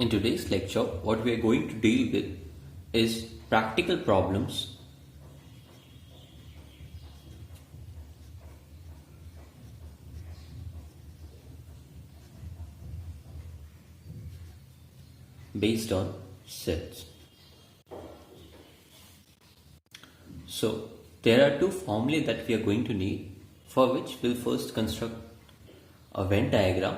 In today's lecture, what we are going to deal with is practical problems based on sets. So, there are two formulae that we are going to need, for which we'll first construct a Venn diagram.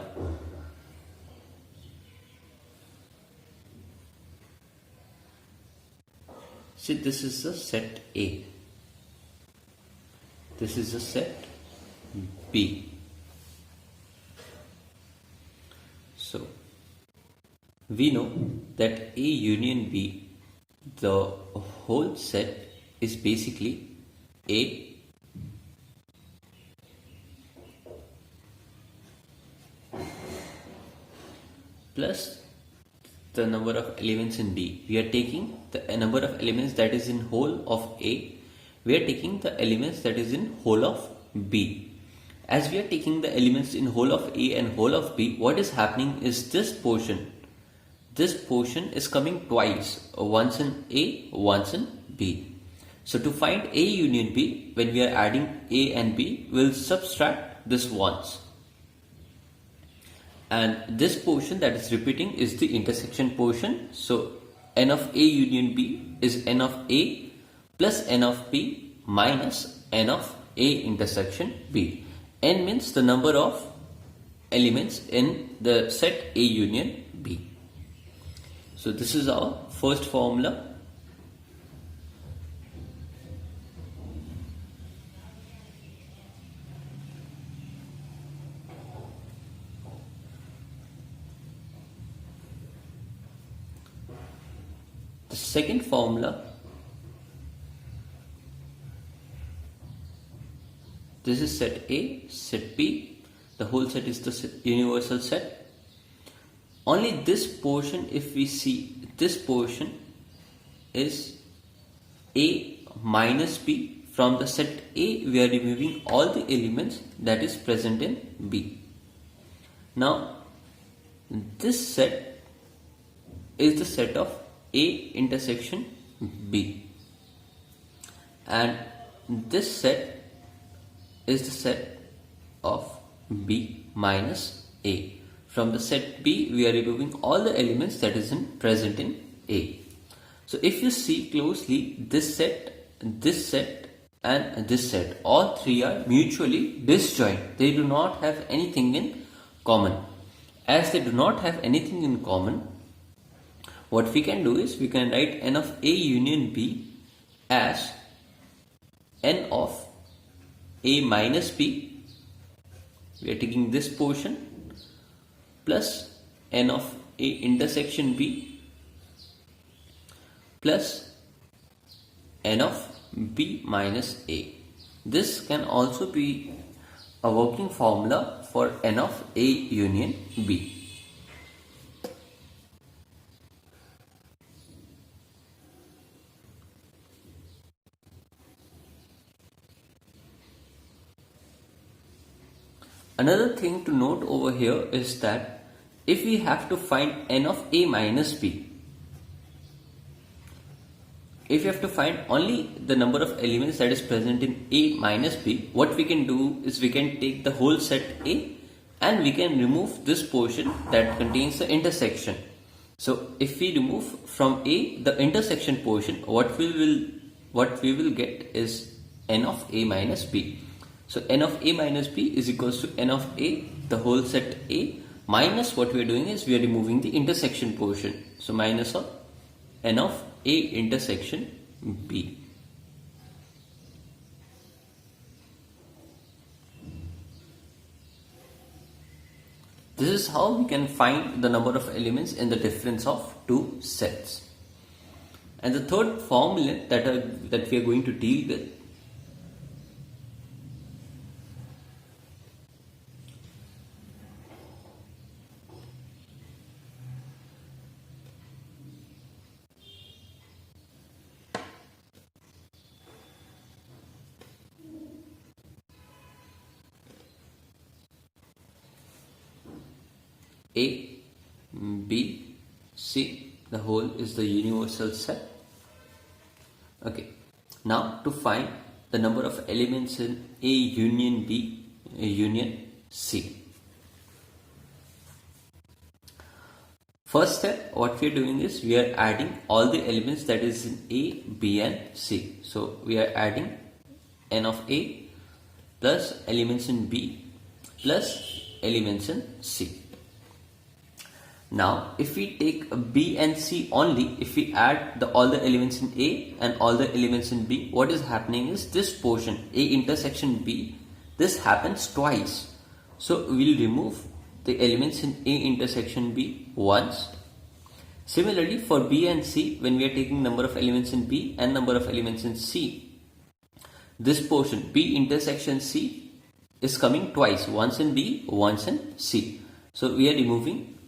See, this is the set A. This is the set B. So, we know that A union B, the whole set is basically A plus the number of elements in B. We are taking the number of elements that is in whole of A. We are taking the elements that is in whole of B. As we are taking the elements in whole of A and whole of B, what is happening is this portion is coming twice, once in A, once in B. So to find A union B, when we are adding A and B, we'll subtract this once. And this portion that is repeating is the intersection portion. So n of A union B is n of A plus n of B minus n of A intersection B. N means the number of elements in the set A union B. So this is our first formula. The second formula, this is set A, set B, the whole set is the universal set. Only this portion, if we see, this portion is A minus B. From the set A, we are removing all the elements that is present in B. Now, this set is the set of A intersection B, and this set is the set of B minus A. From the set B, we are removing all the elements that is present in A. So if you see closely, this set and this set, all three are mutually disjoint. They do not have anything in common. As they do not have anything in common, what we can do is we can write n of A union B as n of A minus B. We are taking this portion plus n of A intersection B plus n of B minus A. This can also be a working formula for n of A union B. Another thing to note over here is that if we have to find n of A minus B, if we have to find only the number of elements that is present in A minus B, what we can do is we can take the whole set A and we can remove this portion that contains the intersection. So if we remove from A the intersection portion, what we will get is n of A minus B. So n of A minus B is equals to n of A, the whole set A, minus what we are doing is we are removing the intersection portion. So minus of n of A intersection B. This is how we can find the number of elements in the difference of two sets. And the third formula that we are going to deal with A, B, C, the whole is the universal set. Okay. Now to find the number of elements in A union B union C. First step, what we are doing is we are adding all the elements that is in A, B and C. So we are adding n of A plus elements in B plus elements in C. Now if we take B and C only, if we add all the elements in A and all the elements in B, what is happening is this portion A intersection B, this happens twice. So we will remove the elements in A intersection B once. Similarly for B and C, when we are taking number of elements in B and number of elements in C, this portion B intersection C is coming twice, once in B, once in C. So we are removing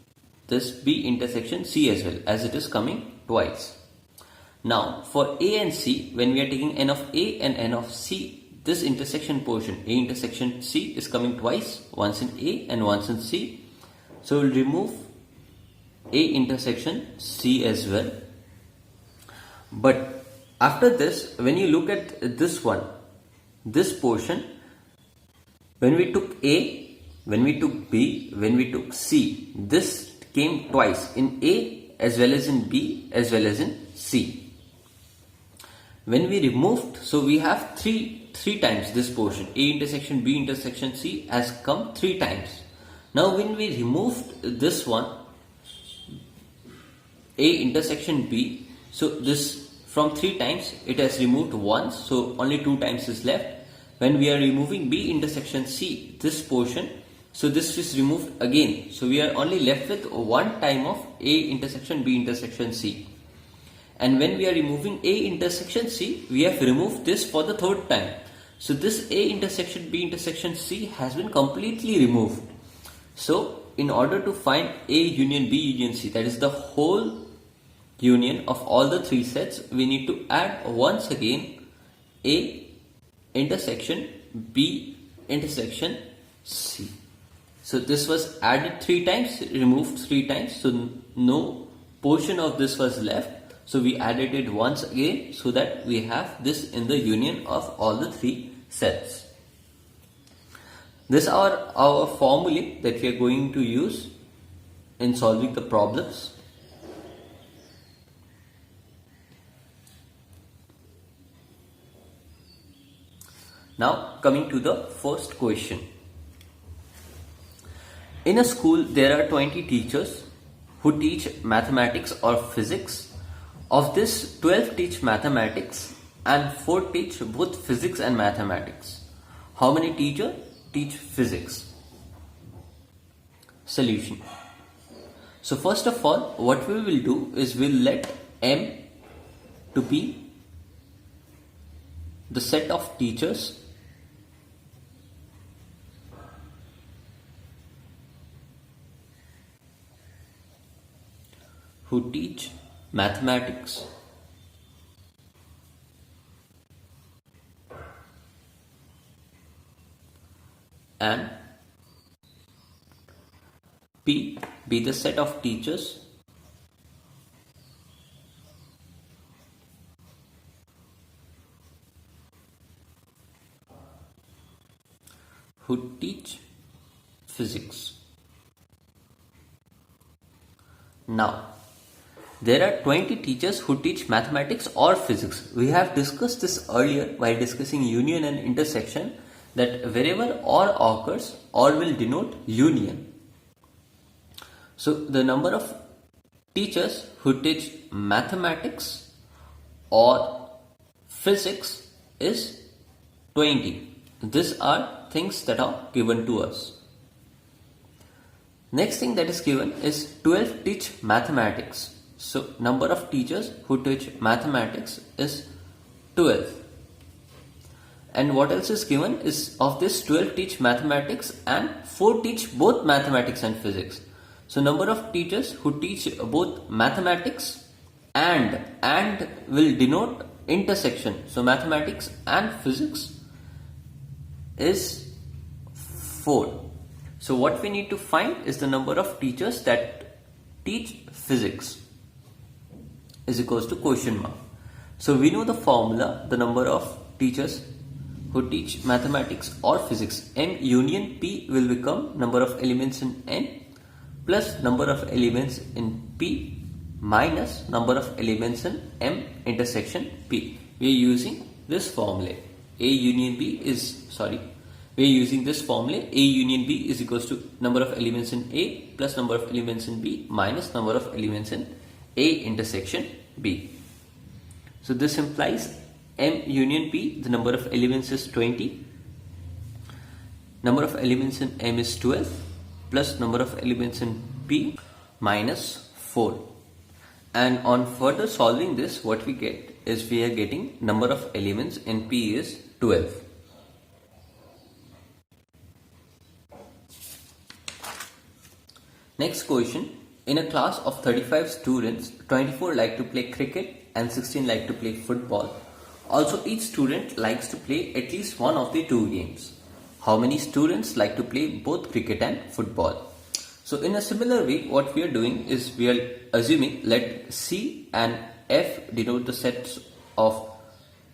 this B intersection C as well, as it is coming twice. Now for A and C, when we are taking n of A and n of C, this intersection portion A intersection C is coming twice, once in A and once in C. So we'll remove A intersection C as well. But after this, when you look at this one, this portion, when we took A, when we took B, when we took C, this came twice in A as well as in B as well as in C. When we removed, so we have three times this portion A intersection B intersection C has come 3 times. Now when we removed this one A intersection B, so this from 3 times it has removed once, so only 2 times is left. When we are removing B intersection C, this portion, so this is removed again. So we are only left with 1 time of A intersection B intersection C. And when we are removing A intersection C, we have removed this for the 3rd time. So this A intersection B intersection C has been completely removed. So in order to find A union B union C, that is the whole union of all the 3 sets, we need to add once again A intersection B intersection C. So this was added 3 times, removed 3 times, so no portion of this was left. So we added it once again so that we have this in the union of all the 3 sets. This are our formulae that we are going to use in solving the problems. Now coming to the first question. In a school, there are 20 teachers who teach mathematics or physics. Of this, 12 teach mathematics and 4 teach both physics and mathematics. How many teachers teach physics? Solution. So first of all, what we will do is we'll let M to be the set of teachers who teach mathematics and P be the set of teachers who teach physics. Now, there are 20 teachers who teach mathematics or physics. We have discussed this earlier while discussing union and intersection, that wherever or occurs, or will denote union. So the number of teachers who teach mathematics or physics is 20. These are things that are given to us. Next thing that is given is 12 teach mathematics. So number of teachers who teach mathematics is 12. And what else is given is of this 12 teach mathematics and 4 teach both mathematics and physics. So number of teachers who teach both mathematics and will denote intersection. So mathematics and physics is 4. So what we need to find is the number of teachers that teach physics is equals to question mark. So we know the formula, the number of teachers who teach mathematics or physics, M union P will become number of elements in N plus number of elements in P minus number of elements in M intersection P. We are using this formula. We are using this formula. A union B is equals to number of elements in A plus number of elements in B minus number of elements in A intersection B. So this implies M union P, the number of elements is 20, number of elements in M is 12 plus number of elements in P minus 4. And on further solving this, what we get is we are getting number of elements in P is 12. Next question. In a class of 35 students, 24 like to play cricket and 16 like to play football. Also, each student likes to play at least one of the two games. How many students like to play both cricket and football? So in a similar way, what we are doing is we are assuming let C and F denote the sets of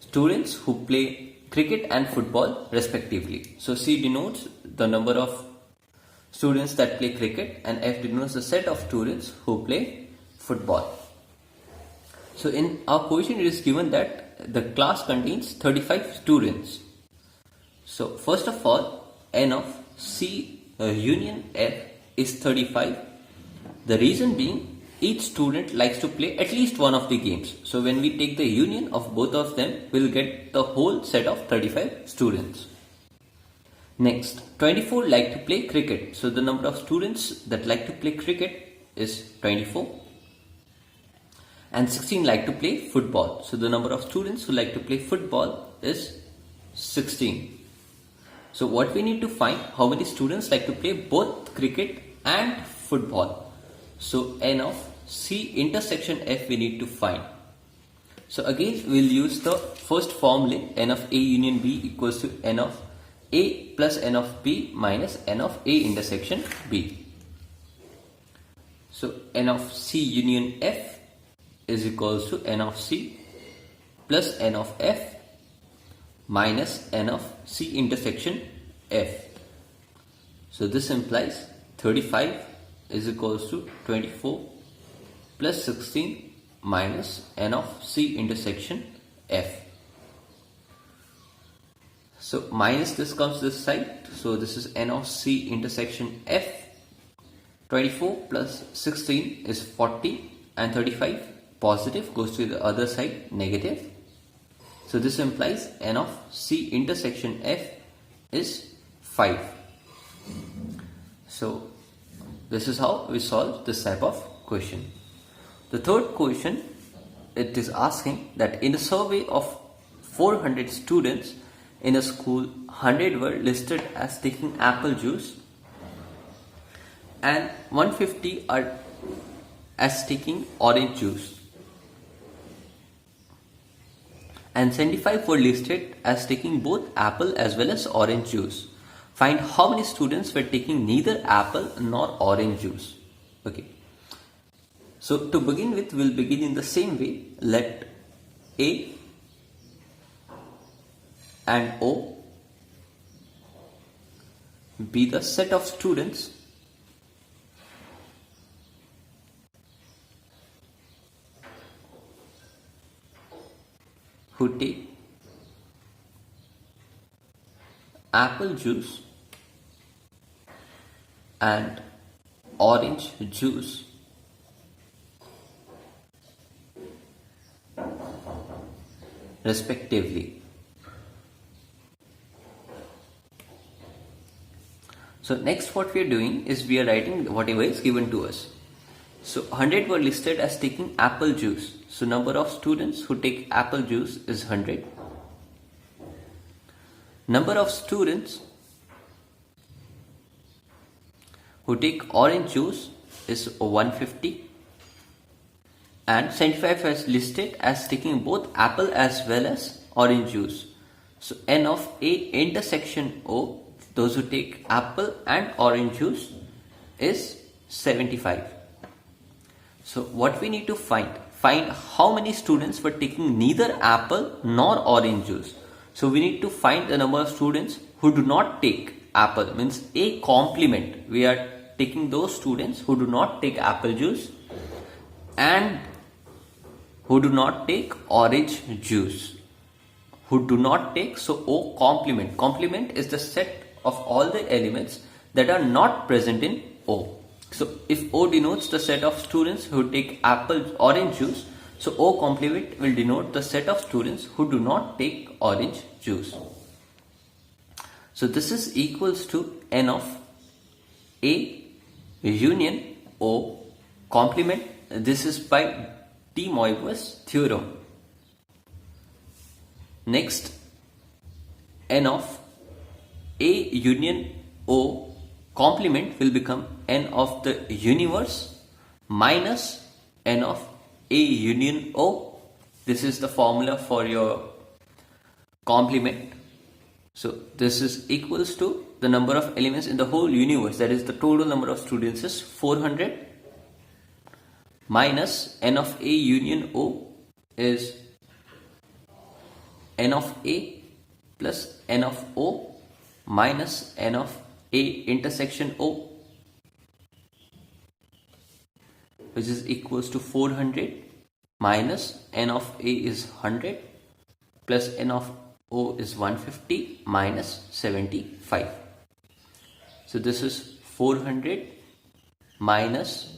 students who play cricket and football respectively. So C denotes the number of students that play cricket and F denotes the set of students who play football. So in our question it is given that the class contains 35 students. So first of all, N of C union F is 35. The reason being each student likes to play at least one of the games. So when we take the union of both of them, we'll get the whole set of 35 students. Next, 24 like to play cricket. So the number of students that like to play cricket is 24. And 16 like to play football. So the number of students who like to play football is 16. So what we need to find, how many students like to play both cricket and football. So N of C intersection F we need to find. So again we'll use the first formula, N of A union B equals to N of A plus N of B minus N of A intersection B. So N of C union F is equals to N of C plus N of F minus N of C intersection F. So this implies 35 is equals to 24 plus 16 minus N of C intersection F. So minus this comes this side. So this is N of C intersection F. 24 plus 16 is 40 and 35 positive goes to the other side negative. So this implies N of C intersection F is 5. So this is how we solve this type of question. The third question, it is asking that in a survey of 400 students in a school, 100 were listed as taking apple juice and 150 are as taking orange juice. And 75 were listed as taking both apple as well as orange juice. Find how many students were taking neither apple nor orange juice. Okay. So to begin with, we'll begin in the same way. Let A and O be the set of students who take apple juice and orange juice respectively. So next what we are doing is we are writing whatever is given to us. So 100 were listed as taking apple juice. So number of students who take apple juice is 100. Number of students who take orange juice is 150. And 75 is listed as taking both apple as well as orange juice. So N of A intersection O, those who take apple and orange juice, is 75. So what we need to find how many students were taking neither apple nor orange juice. So we need to find the number of students who do not take apple, means a complement. We are taking those students who do not take apple juice and who do not take orange juice. Who do not take, so O complement. Complement is the set of all the elements that are not present in O. So if O denotes the set of students who take apple orange juice, so O complement will denote the set of students who do not take orange juice. So this is equals to N of A union O complement. This is by De Moivre's theorem. Next, N of A union O complement will become N of the universe minus N of A union O. This is the formula for your complement. So this is equals to the number of elements in the whole universe, that is the total number of students is 400 minus N of A union O is N of A plus N of O minus N of A intersection O, which is equals to 400 minus N of A is 100 plus N of O is 150 minus 75. So this is 400 minus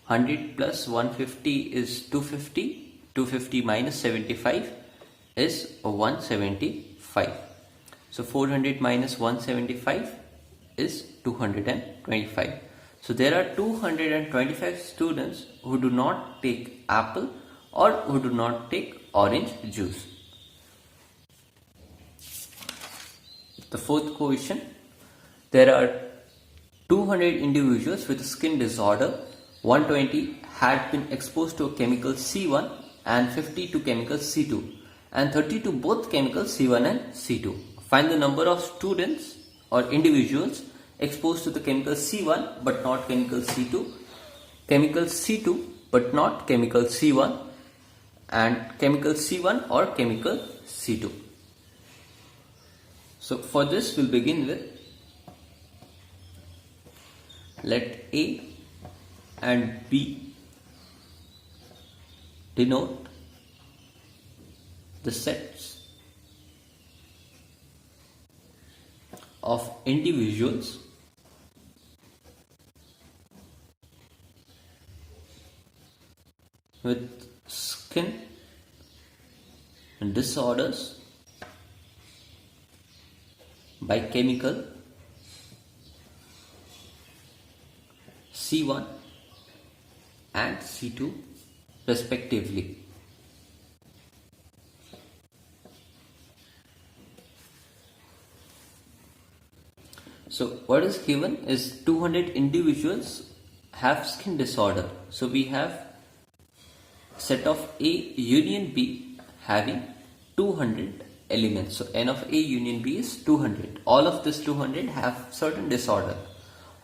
100 plus 150 is 250. 250 minus 75 is 175. So 400 minus 175 is 225. So there are 225 students who do not take apple or who do not take orange juice. The fourth question, there are 200 individuals with skin disorder. 120 had been exposed to a chemical C1 and 50 to chemical C2 and 30 to both chemicals C1 and C2. Find the number of students or individuals exposed to the chemical C1 but not chemical C2, chemical C2 but not chemical C1, and chemical C1 or chemical C2. So for this we'll begin with, let A and B denote the sets of individuals with skin disorders by chemical C1 and C2 respectively. So what is given is 200 individuals have skin disorder. So we have set of A union B having 200 elements. So N of A union B is 200. All of this 200 have certain disorder,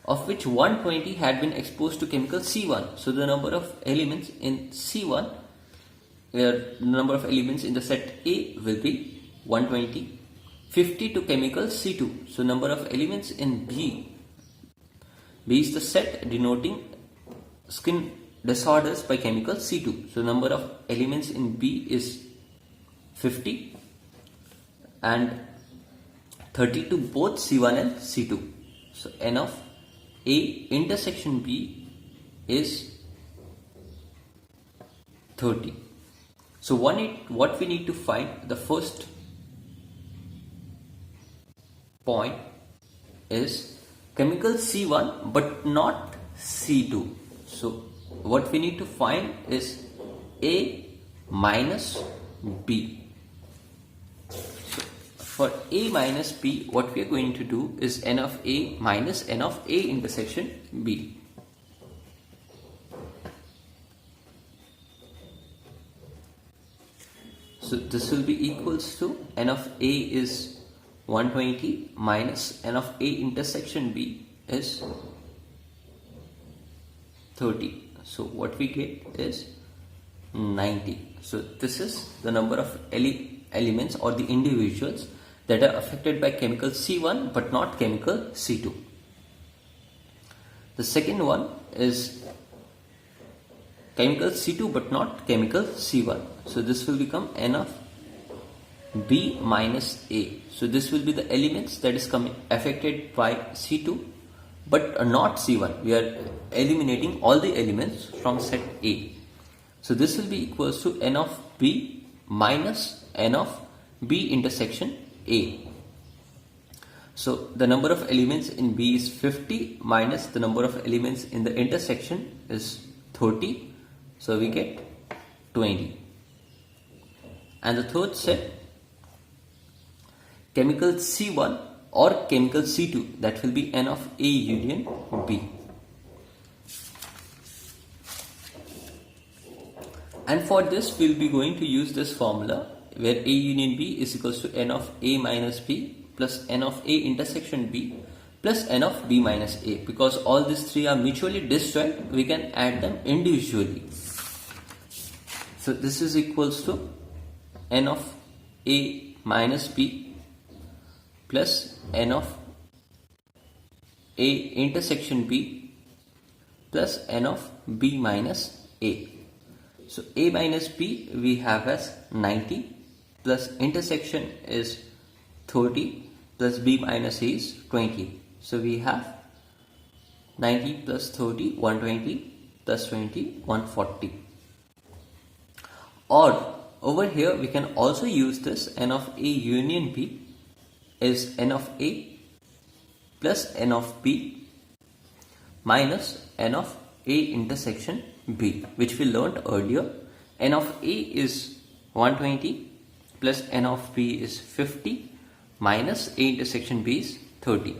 of which 120 had been exposed to chemical C1. So the number of elements in C1, the number of elements in the set A will be 120. 50 to chemical C2. So number of elements in B. B is the set denoting skin disorders by chemical C2. So number of elements in B is 50 and 30 to both C1 and C2. So N of A intersection B is 30. So what we need to find, the first point is chemical C1 but not C2. So what we need to find is A minus B. So for A minus B, what we are going to do is N of A minus N of A intersection B. So this will be equals to N of A is 120 minus N of A intersection B is 30. So what we get is 90. So this is the number of elements or the individuals that are affected by chemical C1 but not chemical C2. The second one is chemical C2 but not chemical C1. So this will become N of B minus A. So this will be the elements that is affected by C2 but not C1. We are eliminating all the elements from set A. So this will be equals to N of B minus N of B intersection A. So the number of elements in B is 50 minus the number of elements in the intersection is 30. So we get 20. And the third set, chemical C1 or chemical C2, that will be N of A union B. And for this we will be going to use this formula where A union B is equals to N of A minus B plus N of A intersection B plus N of B minus A. Because all these three are mutually disjoint, we can add them individually. So this is equals to N of A minus B plus N of A intersection B plus N of B minus A. So A minus B we have as 90 plus intersection is 30 plus B minus A is 20. So we have 90 plus 30, 120 plus 20, 140. Or over here we can also use this N of A union B is N of A plus N of B minus N of A intersection B, which we learnt earlier. N of A is 120 plus N of B is 50 minus A intersection B is 30.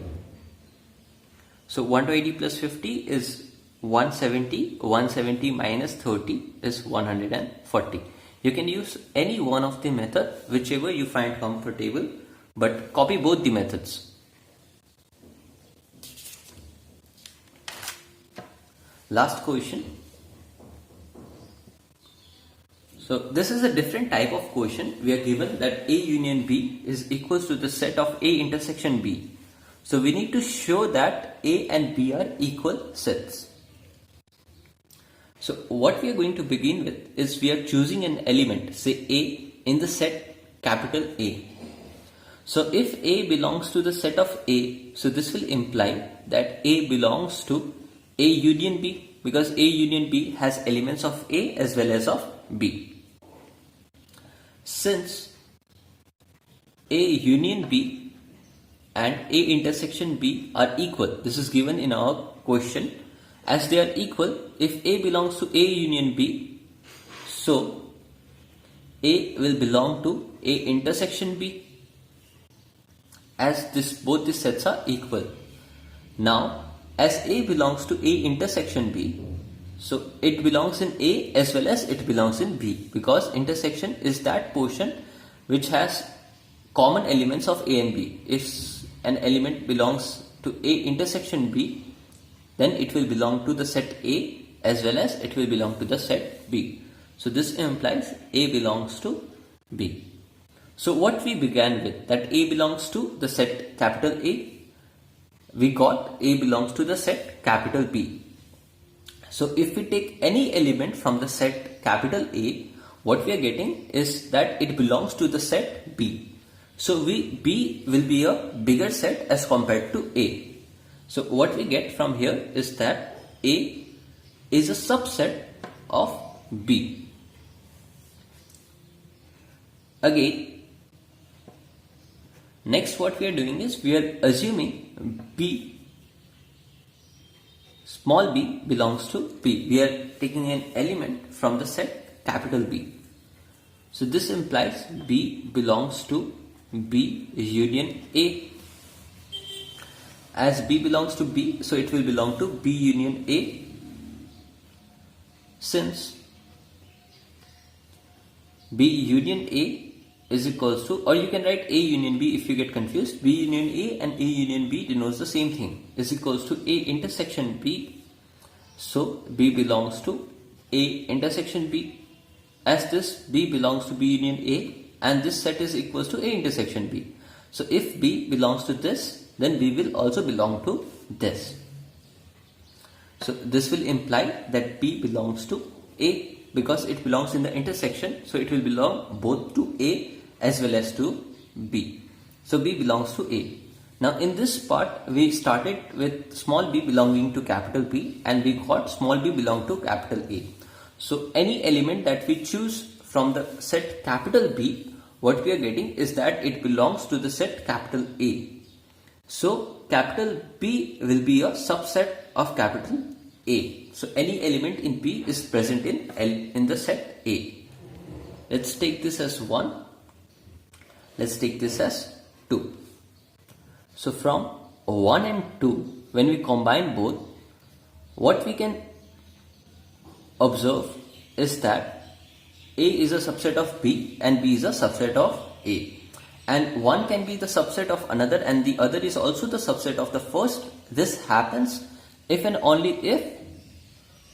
So 120 plus 50 is 170. 170 minus 30 is 140. You can use any one of the method, whichever you find comfortable, but copy both the methods. Last question. So this is a different type of question. We are given that A union B is equals to the set of A intersection B. So we need to show that A and B are equal sets. So what we are going to begin with is we are choosing an element, say A, in the set capital A. So if A belongs to the set of A, so this will imply that A belongs to A union B, because A union B has elements of A as well as of B. Since A union B and A intersection B are equal, this is given in our question, as they are equal, if A belongs to A union B, so A will belong to A intersection B, as both these sets are equal. Now, as A belongs to A intersection B, so it belongs in A as well as it belongs in B, because intersection is that portion which has common elements of A and B. If an element belongs to A intersection B, then it will belong to the set A as well as it will belong to the set B. So this implies A belongs to B. So what we began with, that A belongs to the set capital A, we got A belongs to the set capital B. So if we take any element from the set capital A, what we are getting is that it belongs to the set B. So B will be a bigger set as compared to A. So what we get from here is that A is a subset of B. Again, next what we are doing is we are assuming B, small b belongs to B. We are taking an element from the set capital B. So this implies B belongs to B union A. As B belongs to B, so it will belong to B union A. Since B union A is equals to, or you can write A union B if you get confused. B union A and A union B denotes the same thing, is equals to A intersection B So B belongs to A intersection B, as this B belongs to B union A and this set is equals to A intersection B. So if B belongs to this, then B will also belong to this. So this will imply that B belongs to A because it belongs in the intersection. So it will belong both to A as well as to B. So B belongs to A. Now in this part we started with small b belonging to capital B and we got small b belong to capital A. So any element that we choose from the set capital B, what we are getting is that it belongs to the set capital A. So capital B will be a subset of capital A. So any element in B is present in the set A. Let's take this as 1. Let's take this as 2. So from 1 and 2, when we combine both, what we can observe is that A is a subset of B and B is a subset of A. And one can be the subset of another and the other is also the subset of the first. This happens if and only if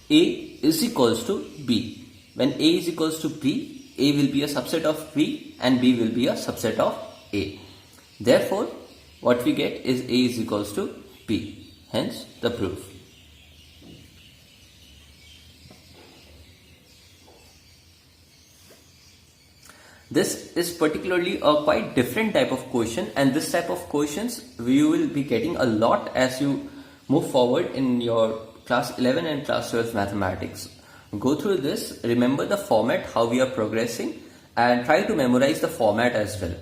A is equals to B. When A is equals to B, A will be a subset of B and B will be a subset of A. Therefore, what we get is A is equals to B. Hence the proof. This is particularly a quite different type of question, and this type of questions you will be getting a lot as you move forward in your class 11 and class 12 mathematics. Go through this, remember the format, how we are progressing, and try to memorize the format as well.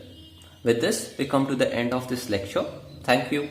With this, we come to the end of this lecture. Thank you.